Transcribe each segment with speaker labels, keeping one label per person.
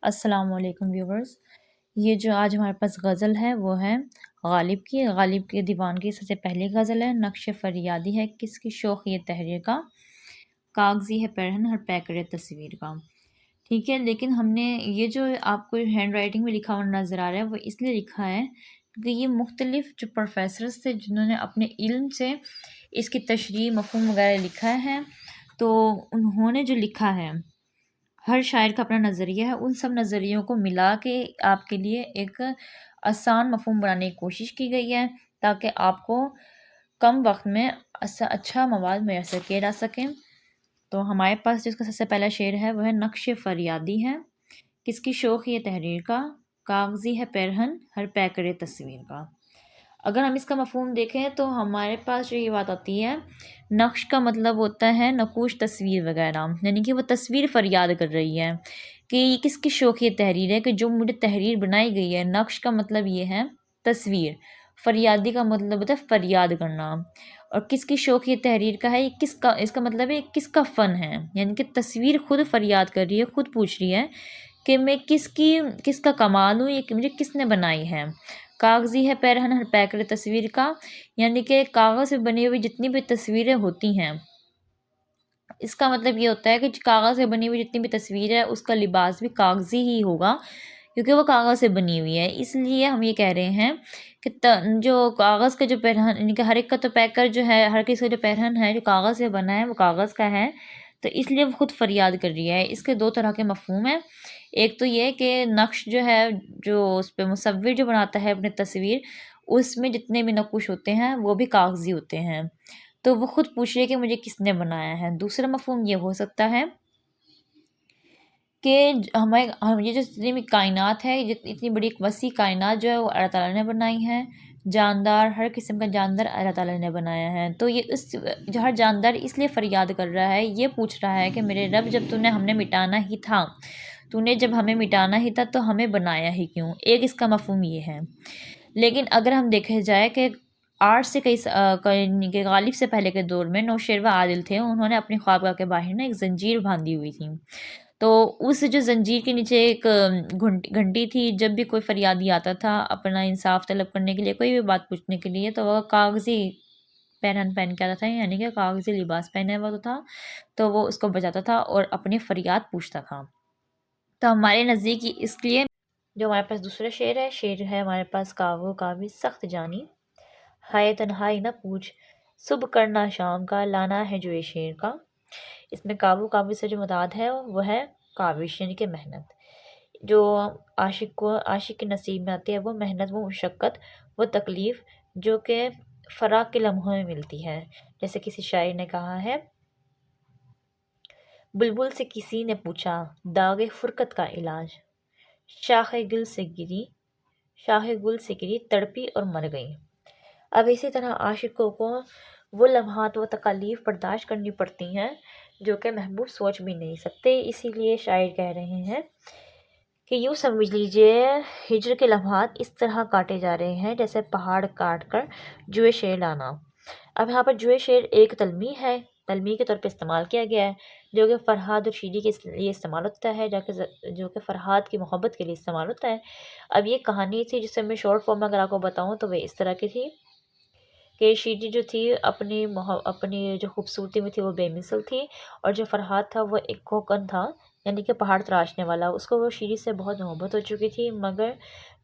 Speaker 1: السلام علیکم ویورز، یہ جو آج ہمارے پاس غزل ہے وہ ہے غالب کے دیوان کی سب سے پہلی غزل ہے۔ نقش فریادی ہے کس کی شوق یہ تحریر کا، کاغذی ہے پیرہن ہر پیکر تصویر کا۔ ٹھیک ہے، لیکن ہم نے یہ جو آپ کو ہینڈ رائٹنگ میں لکھا ہوا نظر آ رہا ہے وہ اس لیے لکھا ہے کیونکہ یہ مختلف جو پروفیسرز تھے جنہوں نے اپنے علم سے اس کی تشریح مفہوم وغیرہ لکھا ہے، تو انہوں نے جو لکھا ہے ہر شاعر کا اپنا نظریہ ہے، ان سب نظریوں کو ملا کے آپ کے لیے ایک آسان مفہوم بنانے کی کوشش کی گئی ہے تاکہ آپ کو کم وقت میں اچھا مواد میسر کیا جا سکے۔ تو ہمارے پاس جس کا سب سے پہلا شعر ہے وہ ہے نقش فریادی ہے کس کی شوق یہ تحریر کا، کاغذی ہے پیرہن ہر پیکر تصویر کا۔ اگر ہم اس کا مفہوم دیکھیں تو ہمارے پاس جو یہ بات آتی ہے، نقش کا مطلب ہوتا ہے نقوش، تصویر وغیرہ، یعنی کہ وہ تصویر فریاد کر رہی ہے کہ یہ کس کی شوق یہ تحریر ہے کہ جو مجھے تحریر بنائی گئی ہے۔ نقش کا مطلب یہ ہے تصویر، فریادی کا مطلب ہوتا ہے فریاد کرنا، اور کس کی شوق یہ تحریر کا ہے، یہ کس کا، اس کا مطلب ہے کس کا فن ہے، یعنی کہ تصویر خود فریاد کر رہی ہے، خود پوچھ رہی ہے کہ میں کس کا کمال ہوں، یہ مجھے کس نے بنائی ہے۔ کاغذی ہے پیرہن ہر پیکر تصویر کا، یعنی کہ کاغذ سے بنی ہوئی جتنی بھی تصویریں ہوتی ہیں، اس کا مطلب یہ ہوتا ہے کہ کاغذ سے بنی ہوئی جتنی بھی تصویر ہے اس کا لباس بھی کاغذی ہی ہوگا کیونکہ وہ کاغذ سے بنی ہوئی ہے۔ اس لیے ہم یہ کہہ رہے ہیں کہ جو کاغذ کا جو پیرہن، یعنی کہ ہر ایک کا تو پیکر جو ہے، ہر کسی کا جو پیرہن ہے جو کاغذ سے بنا ہے وہ کاغذ کا ہے، تو اس لیے وہ خود فریاد کر رہی ہے۔ اس کے دو طرح کے مفہوم ہیں، ایک تو یہ کہ نقش جو ہے، جو اس پہ مصور جو بناتا ہے اپنے تصویر، اس میں جتنے بھی نقوش ہوتے ہیں وہ بھی کاغذی ہوتے ہیں، تو وہ خود پوچھ رہی ہے کہ مجھے کس نے بنایا ہے۔ دوسرا مفہوم یہ ہو سکتا ہے کہ یہ جو جتنی بھی کائنات ہے، اتنی بڑی ایک وسیع کائنات جو ہے وہ اللہ تعالیٰ نے بنائی ہے، جاندار، ہر قسم کا جاندار اللہ تعالیٰ نے بنایا ہے، تو یہ جو ہر جاندار اس لیے فریاد کر رہا ہے، یہ پوچھ رہا ہے کہ میرے رب جب ہمیں مٹانا ہی تھا، جب ہمیں مٹانا ہی تھا تو ہمیں بنایا ہی کیوں۔ ایک اس کا مفہوم یہ ہے۔ لیکن اگر ہم دیکھے جائے کہ آج سے کہ غالب سے پہلے کے دور میں نوشیروہ عادل تھے، انہوں نے اپنی خوابگاہ کے باہر نا ایک زنجیر باندھی ہوئی تھی، تو اس جو زنجیر کے نیچے ایک گھنٹی تھی، جب بھی کوئی فریادی آتا تھا اپنا انصاف طلب کرنے کے لیے، کوئی بھی بات پوچھنے کے لیے، تو وہ کاغذی پیرہن پہن کے آتا تھا، یعنی کہ کاغذی لباس پہنے ہوا تھا، تو وہ اس کو بجاتا تھا اور اپنی فریاد پوچھتا تھا۔ تو ہمارے نزدیک اس لیے جو ہمارے پاس دوسرا شعر ہے ہمارے پاس، کاوو کاوی سخت جانی ہائے تنہائی نہ پوچھ، صبح کرنا شام کا لانا ہے جو یہ شعر کا۔ اس میں کاوو کاوی سے جو مراد ہے وہ ہے کاوش، یعنی کہ محنت، جو عاشق کے نصیب میں آتی ہے، وہ محنت، وہ مشقت، وہ تکلیف جو کہ فراق کے لمحوں میں ملتی ہے۔ جیسے کسی شاعر نے کہا ہے، بلبل سے کسی نے پوچھا داغ فرقت کا علاج، شاخ گل سے گری تڑپی اور مر گئی۔ اب اسی طرح عاشقوں کو وہ لمحات، وہ تکالیف برداشت کرنی پڑتی ہیں جو کہ محبوب سوچ بھی نہیں سکتے، اسی لیے شاعر کہہ رہے ہیں کہ یوں سمجھ لیجئے ہجر کے لمحات اس طرح کاٹے جا رہے ہیں جیسے پہاڑ کاٹ کر جوئے شعر لانا۔ اب یہاں پر جوئے شعر ایک تلمیح ہے، تلمیح کے طور پہ استعمال کیا گیا ہے، جو کہ فرہاد اور شیری کے لیے استعمال ہوتا ہے، جو کہ فرہاد کی محبت کے لیے استعمال ہوتا ہے۔ اب یہ کہانی تھی جسے میں شارٹ فارم میں اگر آپ کو بتاؤں تو وہ اس طرح کی تھی کہ شیری جو تھی اپنی جو خوبصورتی میں تھی وہ بے مثل تھی، اور جو فرہاد تھا وہ ایک کوکن تھا، یعنی کہ پہاڑ تراشنے والا، اس کو وہ شیری سے بہت محبت ہو چکی تھی، مگر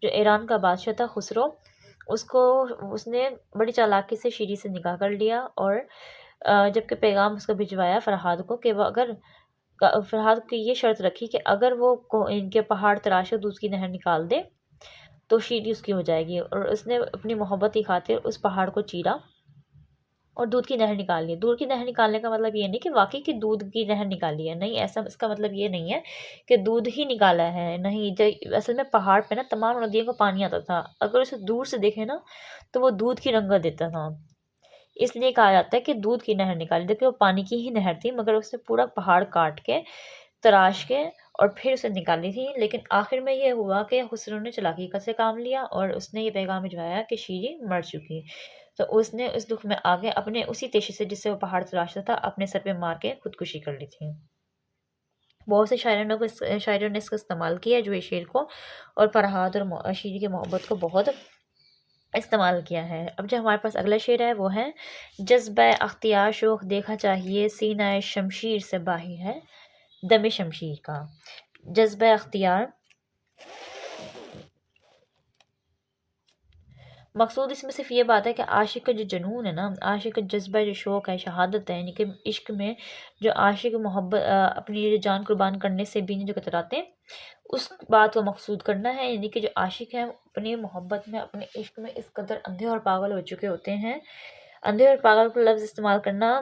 Speaker 1: جو ایران کا بادشاہ تھا خسرو، اس نے بڑی چالاکی سے شیری سے نکاح کر لیا، اور جبکہ پیغام اس کو بھجوایا فرہاد کو کہ وہ فرہاد کی یہ شرط رکھی کہ اگر وہ ان کے پہاڑ تراش کر دودھ کی نہر نکال دے تو شیری اس کی ہو جائے گی، اور اس نے اپنی محبت کی خاطر اس پہاڑ کو چیرا اور دودھ کی نہر نکال لی۔ دودھ کی نہر نکالنے کا مطلب یہ نہیں کہ واقعی کہ دودھ کی نہر نکالی ہے، نہیں، ایسا اس کا مطلب یہ نہیں ہے کہ دودھ ہی نکالا ہے، نہیں، اصل میں پہاڑ پہ نا تمام ندیوں کو پانی آتا تھا، اگر اسے دور سے دیکھے نا تو وہ دودھ کی رنگت دیتا تھا، اس لیے کہا جاتا ہے کہ دودھ کی نہر نکالی، دیکھیں وہ پانی کی ہی نہر تھی، مگر اس نے پورا پہاڑ کاٹ کے تراش کے اور پھر اسے نکالی تھی۔ لیکن آخر میں یہ ہوا کہ خسرو نے چلاکی سے کام لیا اور اس نے یہ پیغام بھجوایا کہ شیری مر چکی، تو اس نے اس دکھ میں آگے اپنے اسی تیشے سے جس سے وہ پہاڑ تراشتا تھا اپنے سر پہ مار کے خودکشی کر لی تھی۔ بہت سے شاعروں نے اس کا استعمال کیا ہے جو اس شعر کو، اور فرحات اور شیری کی محبت کو بہت استعمال کیا ہے۔ اب جو ہمارے پاس اگلا شعر ہے وہ ہے جذبہ اختیار شوق دیکھا چاہیے سینہ شمشیر سے باہر ہے دم شمشیر کا۔ جذبہ اختیار، مقصود اس میں صرف یہ بات ہے کہ عاشق کا جو جنون ہے نا، عاشق کا جذبہ جو شوق ہے، شہادت ہے، یعنی کہ عشق میں جو عاشق محبت اپنی جان قربان کرنے سے بھی جو کتراتے ہیں، اس بات کو مقصود کرنا ہے، یعنی کہ جو عاشق ہیں اپنی محبت میں، اپنے عشق میں اس قدر اندھے اور پاگل ہو چکے ہوتے ہیں۔ اندھے اور پاگل کو لفظ استعمال کرنا،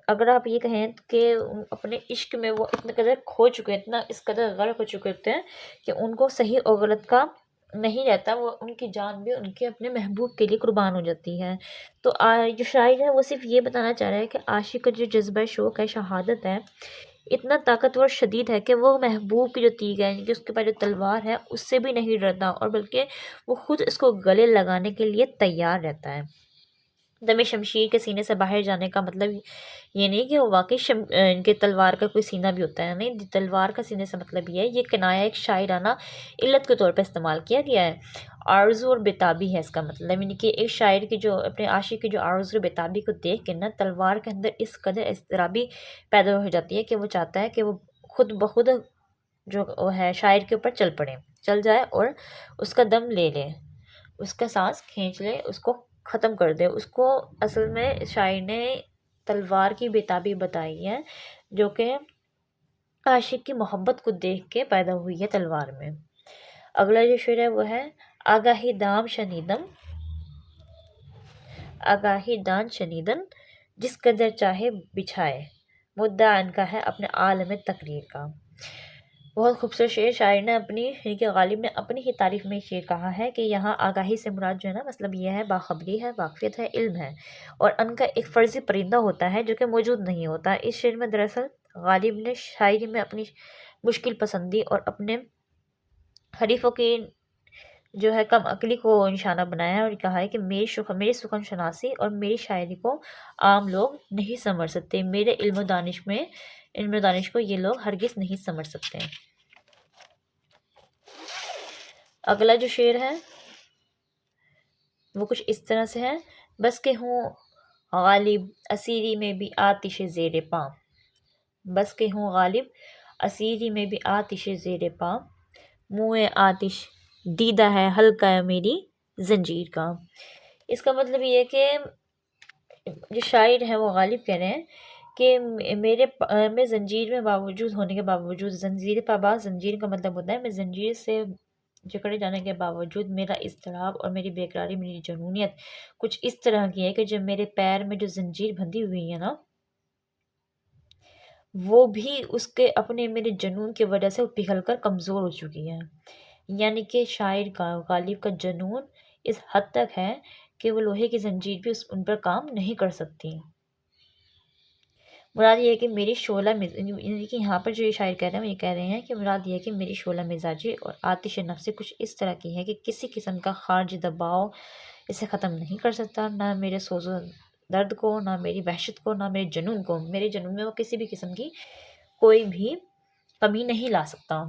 Speaker 1: اگر آپ یہ کہیں کہ اپنے عشق میں وہ اتنے قدر کھو چکے، اتنا اس قدر غرق ہو چکے ہوتے ہیں کہ ان کو صحیح اور غلط کا نہیں رہتا، وہ ان کی جان بھی ان کے اپنے محبوب کے لیے قربان ہو جاتی ہے۔ تو جو شاعر ہے وہ صرف یہ بتانا چاہ رہا ہے کہ عاشق کا جو جذبہ شوق ہے، شہادت ہے، اتنا طاقتور شدید ہے کہ وہ محبوب کی جو تیغ ہے، یعنی کہ اس کے پاس جو تلوار ہے اس سے بھی نہیں ڈرتا، اور بلکہ وہ خود اس کو گلے لگانے کے لیے تیار رہتا ہے۔ دم شمشیر کے سینے سے باہر جانے کا مطلب یہ نہیں کہ وہ واقعی ان کے تلوار کا کوئی سینہ بھی ہوتا ہے، نہیں، تلوار کا سینے سے مطلب یہ ہے، یہ کنایا ایک شاعرانہ علت کے طور پہ استعمال کیا گیا ہے۔ آرزو اور بےتابی ہے اس کا مطلب، یعنی کہ ایک شاعر کی جو اپنے عاشق کی جو آرزو اور بےتابی کو دیکھ کے نا تلوار کے اندر اس قدر اضطرابی پیدا ہو جاتی ہے کہ وہ چاہتا ہے کہ وہ خود بخود جو وہ ہے شاعر کے اوپر چل جائے اور اس کا دم لے لے، اس کا سانس کھینچ لے، اس کو ختم کر دے۔ اس کو اصل میں شاعر نے تلوار کی بےتابی بتائی ہے جو کہ عاشق کی محبت کو دیکھ کے پیدا ہوئی ہے تلوار میں۔ اگلا جو شعر ہے وہ ہے آگاہی دام شنیدم، آگاہی دان شنیدن جس قدر چاہے بچھائے، مدعا ان کا ہے اپنے عالم تقریر کا۔ بہت خوبصورت شعر، شاعر نے اپنی، یعنی کہ غالب نے اپنی ہی تعریف میں شعر کہا ہے کہ یہاں آگاہی سے مراد جو ہے نا، مطلب یہ ہے باخبری ہے، واقفیت ہے، علم ہے، اور ان کا ایک فرضی پرندہ ہوتا ہے جو کہ موجود نہیں ہوتا۔ اس شعر میں دراصل غالب نے شاعری میں اپنی مشکل پسندی اور اپنے حریفوں کی جو ہے کم عقلی کو نشانہ بنایا ہے، اور کہا ہے کہ میری سخن شناسی اور میری شاعری کو عام لوگ نہیں سمجھ سکتے، میرے علم و دانش کو یہ لوگ ہرگز نہیں سمجھ سکتے۔ اگلا جو شعر ہے وہ کچھ اس طرح سے ہے بس کہ ہوں غالب اسیری میں بھی آتش زیر پاں، بس کہ ہوں غالب اسیری میں بھی آتش زیر پاں، منہ آتش دیدہ ہے حلقہ میری زنجیر کا۔ اس کا مطلب یہ ہے کہ جو شاعر ہے وہ غالب کہہ رہے ہیں کہ میں زنجیر میں باوجود ہونے کے باوجود، زنجیر پابا، زنجیر کا مطلب ہوتا ہے میں زنجیر سے جکڑے جانے کے باوجود میرا اضطراب اور میری بے قراری، میری جنونیت کچھ اس طرح کی ہے کہ جو میرے پیر میں جو زنجیر بندھی ہوئی ہے نا، وہ بھی اس کے اپنے میرے جنون کی وجہ سے پگھل کر کمزور ہو چکی ہے۔ یعنی کہ شاعر کا، غالب کا جنون اس حد تک ہے کہ وہ لوہے کی زنجیر بھی ان پر کام نہیں کر سکتی۔ مراد یہ ہے کہ میری شعلہ یعنی کہ یہاں پر جو یہ شاعر کہہ رہے ہیں وہ یہ کہہ رہے ہیں کہ مراد یہ ہے کہ میری شعلہ مزاجی اور آتش نفسی کچھ اس طرح کی ہے کہ کسی قسم کا خارجی دباؤ اسے ختم نہیں کر سکتا، نہ میرے سوز و درد کو، نہ میری وحشت کو، نہ میرے جنون کو، میرے جنون میں وہ کسی بھی قسم کی کوئی بھی کمی نہیں لا سکتا۔